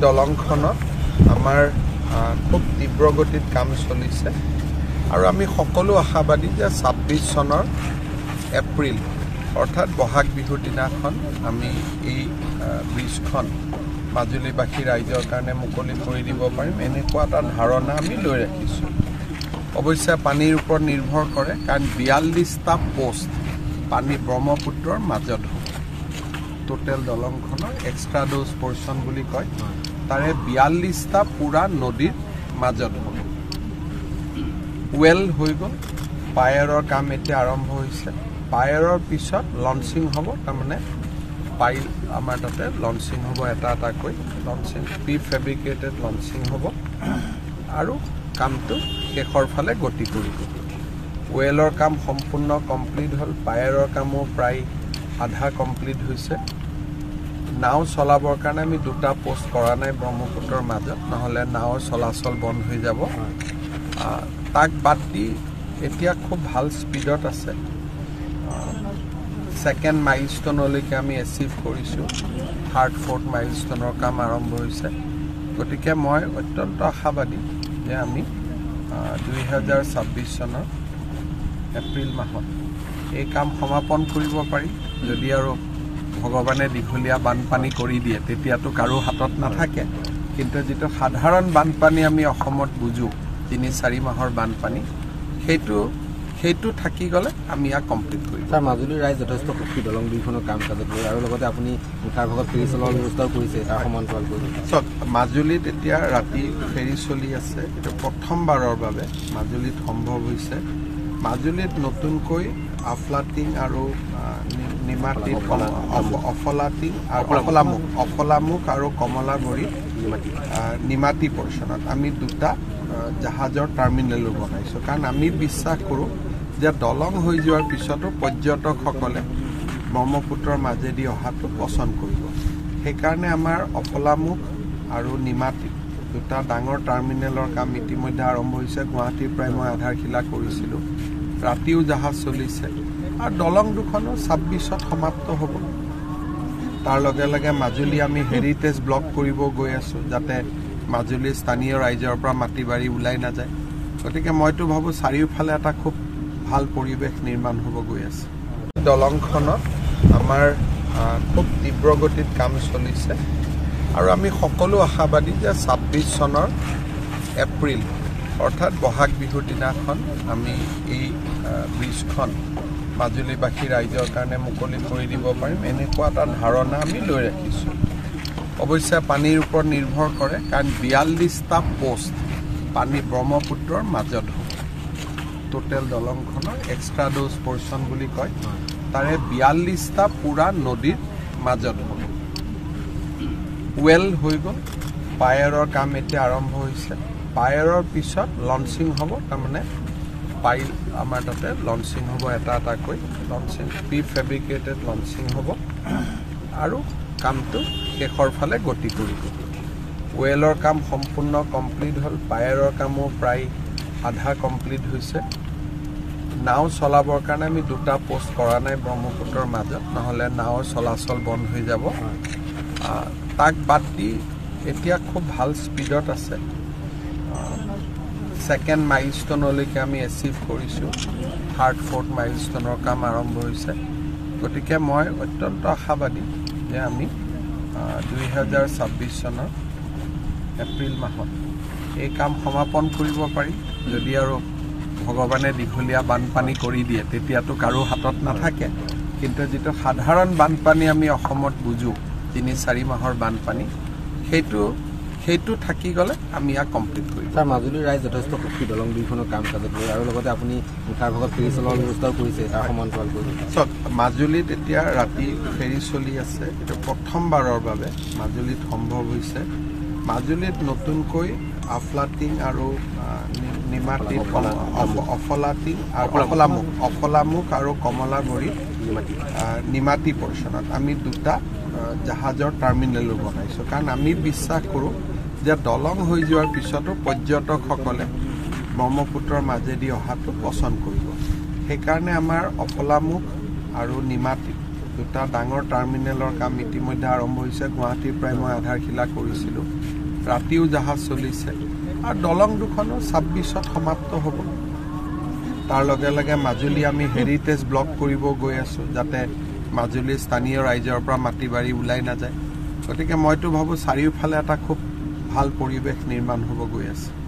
দলংখনত আমাৰ খুব তীব্ৰ গতিত কাম চলিছে আৰু আমি সকলো আশাবাদী যে ২৬ চনৰ এপ্ৰিল অৰ্থাৎ বহাগ বিহুৰ দিনাখন আমি এই ব্ৰিজখন মাজুলীবাসী ৰাইজৰ কাৰণে মুকলি কৰি দিব পাৰিম এনেকুৱা এটা ধাৰণা আমি লৈ ৰাখিছোঁ। অৱশ্যে পানীৰ ওপৰত নিৰ্ভৰ কৰে কাৰণ ৪২টা পোষ্ট পানী ব্ৰহ্মপুত্ৰৰ মাজত হ'ব। টোটেল দলংখনৰ এক্সট্ৰা ড'জ পৰ্চন বুলি কয় তাৰে ৪২টা পুৰা নদীৰ মাজত হ'ব। ৱেল হৈ গ'ল, পায়াৰৰ কাম এতিয়া আৰম্ভ হৈছে। পায়াৰৰ পিছত লঞ্চিং হ'ব, তাৰমানে পাইল আমাৰ তাতে লঞ্চিং হ'ব এটা এটাকৈ লঞ্চিং প্ৰি ফেব্ৰিকেটেড লঞ্চিং হ'ব আৰু কামটো শেষৰ ফালে গতি কৰিব। ৱেলৰ কাম সম্পূৰ্ণ কমপ্লিট হ'ল, পায়াৰৰ কামো প্ৰায় আধা কমপ্লিট হৈছে। নাও চলাবৰ কাৰণে আমি 2টা পোষ্ট কৰা নাই ব্ৰহ্মপুত্ৰৰ মাজত, নহ'লে নাৱৰ চলাচল বন্ধ হৈ যাব। তাক বাদ দি এতিয়া খুব ভাল স্পীডত আছে। ছেকেণ্ড মাইলষ্টনলৈকে আমি এচিভ কৰিছোঁ, থাৰ্ড ফ'ৰ্থ মাইলষ্টনৰ কাম আৰম্ভ হৈছে। গতিকে মই অত্যন্ত আশাবাদী যে আমি ২০২৬ চনৰ এপ্ৰিল মাহত এই কাম সমাপন কৰিব পাৰিম। যদি আৰু ভগৱানে দীঘলীয়া বানপানী কৰি দিয়ে তেতিয়াতো কাৰো হাতত নাথাকে, কিন্তু যিটো সাধাৰণ বানপানী আমি অসমত বুজোঁ ৩-৪ মাহৰ বানপানী, সেইটো থাকি গ'লে আমি ইয়াক কমপ্লিট কৰিম। ছাৰ, মাজুলীৰ ৰাইজ যথেষ্ট সুখী দলং দুইখনৰ কাম কাজত লৈ, আৰু লগতে আপুনি মুখাৰ ভাগত ফেৰী চলোৱাৰ ব্যৱস্থাও কৰিছে তাৰ সমান্তৰাল কৰি। চাওক, মাজুলীত এতিয়া ৰাতি ফেৰী চলি আছে। এইটো প্ৰথমবাৰৰ বাবে মাজুলীত সম্ভৱ হৈছে। মাজুলীত নতুনকৈ আফলাটিং আৰু নিমাতী অফলাটিং আৰু অফলামুখ আৰু কমলাবৰী নিমাতী পৰ্চনত আমি 2টা জাহাজৰ টাৰ্মিনেলো বনাইছোঁ। কাৰণ আমি বিশ্বাস কৰোঁ যে দলং হৈ যোৱাৰ পিছতো পৰ্যটকসকলে ব্ৰহ্মপুত্ৰৰ মাজেদি অহাটো পচন্দ কৰিব। সেইকাৰণে আমাৰ অফলামুখ আৰু নিমাতী 2টা ডাঙৰ টাৰ্মিনেলৰ কাম ইতিমধ্যে আৰম্ভ হৈছে। গুৱাহাটীৰ পৰাই মই আধাৰশিলা কৰিছিলোঁ, ৰাতিও জাহাজ চলিছে আৰু দলং দুখনো ২৬ত সমাপ্ত হ'ব। তাৰ লগে লগে মাজুলী আমি হেৰিটেজ ব্লক কৰিব গৈ আছোঁ, যাতে মাজুলীৰ স্থানীয় ৰাইজৰ পৰা মাটি বাৰী ওলাই নাযায়। গতিকে মইতো ভাবোঁ চাৰিওফালে এটা খুব ভাল পৰিৱেশ নিৰ্মাণ হ'ব গৈ আছে। দলংখনত আমাৰ খুব তীব্ৰ গতিত কাম চলিছে আৰু আমি সকলো আশাবাদী যে ২৬ চনৰ এপ্ৰিল অৰ্থাৎ বহাগ বিহুৰ দিনাখন আমি এই ব্ৰিজখন মাজুলীবাসী ৰাইজৰ কাৰণে মুকলি কৰি দিব পাৰিম এনেকুৱা এটা ধাৰণা আমি লৈ ৰাখিছোঁ। অৱশ্যে পানীৰ ওপৰত নিৰ্ভৰ কৰে কাৰণ ৪২টা পোষ্ট পানী ব্ৰহ্মপুত্ৰৰ মাজত হ'ব। টোটেল দলংখনৰ এক্সট্ৰা ড'জ পৰ্চন বুলি কয় তাৰে ৪২টা পুৰা নদীৰ মাজত হ'ব। ৱেল হৈ গ'ল, পায়াৰৰ কাম এতিয়া আৰম্ভ হৈছে। পায়াৰৰ পিছত লঞ্চিং হ'ব, তাৰমানে পাইল আমাৰ তাতে লঞ্চিং হ'ব এটা এটাকৈ লঞ্চিং প্ৰি ফেব্ৰিকেটেড লঞ্চিং হ'ব আৰু কামটো শেষৰ ফালে গতি কৰিব। ৱেলৰ কাম সম্পূৰ্ণ কমপ্লিট হ'ল, পায়াৰৰ কামো প্ৰায় আধা কমপ্লিট হৈছে। নাও চলাবৰ কাৰণে আমি 2টা পোষ্ট কৰা নাই ব্ৰহ্মপুত্ৰৰ মাজত, নহ'লে নাৱৰ চলাচল বন্ধ হৈ যাব। তাক বাদ দি এতিয়া খুব ভাল স্পীডত আছে। ছেকেণ্ড মাইলষ্টনলৈকে আমি এচিভ কৰিছোঁ, থাৰ্ড ফ'ৰ্থ মাইলষ্টনৰ কাম আৰম্ভ হৈছে। গতিকে মই অত্যন্ত আশাবাদী যে আমি ২০২৬ চনৰ এপ্ৰিল মাহত এই কাম সমাপন কৰিব পাৰিম। যদি আৰু ভগৱানে দীঘলীয়া বানপানী কৰি দিয়ে তেতিয়াতো কাৰো হাতত নাথাকে, কিন্তু যিটো সাধাৰণ বানপানী আমি অসমত বুজোঁ ৩-৪ মাহৰ বানপানী, সেইটো থাকি গ'লে আমি ইয়াক কমপ্লিট কৰিম। ছাৰ, মাজুলীৰ ৰাইজ যথেষ্ট সুখী দলং দুইখনৰ কাম কাজত লৈ, আৰু লগতে আপুনি মুখাৰ ভাগত ফেৰী চলোৱাৰ ব্যৱস্থাও কৰিছে তাৰ সমান্তৰাল কৰি। চাওক, মাজুলীত এতিয়া ৰাতি ফেৰী চলি আছে। এইটো প্ৰথমবাৰৰ বাবে মাজুলীত সম্ভৱ হৈছে। মাজুলীত নতুনকৈ আফলাটিং আৰু নিমাতী অফলাটিং আৰু অফলামুখ আৰু কমলাবৰী নিমাতী পৰ্চনত আমি 2টা জাহাজৰ টাৰ্মিনেলো বনাইছোঁ। কাৰণ আমি বিশ্বাস কৰোঁ যে দলং হৈ যোৱাৰ পিছতো পৰ্যটকসকলে ব্ৰহ্মপুত্ৰৰ মাজেদি অহাটো পচন্দ কৰিব। সেইকাৰণে আমাৰ অফলামুখ আৰু নিমাতী দুটা ডাঙৰ টাৰ্মিনেলৰ কাম ইতিমধ্যে আৰম্ভ হৈছে গুৱাহাটীৰ পৰাই মই আধাৰশিলা কৰিছিলোঁ ৰাতিও জাহাজ চলিছে আৰু দলং দুখনো 26ত সমাপ্ত হ'ব তাৰ লগে লগে মাজুলী আমি হেৰিটেজ ব্লক কৰিব গৈ আছোঁ যাতে মাজুলীৰ স্থানীয় ৰাইজৰ পৰা মাটি বাৰী ওলাই নাযায় গতিকে মইতো ভাবোঁ চাৰিওফালে এটা খুব ভাল পৰিৱেশ নিৰ্মাণ হ'ব গৈ আছে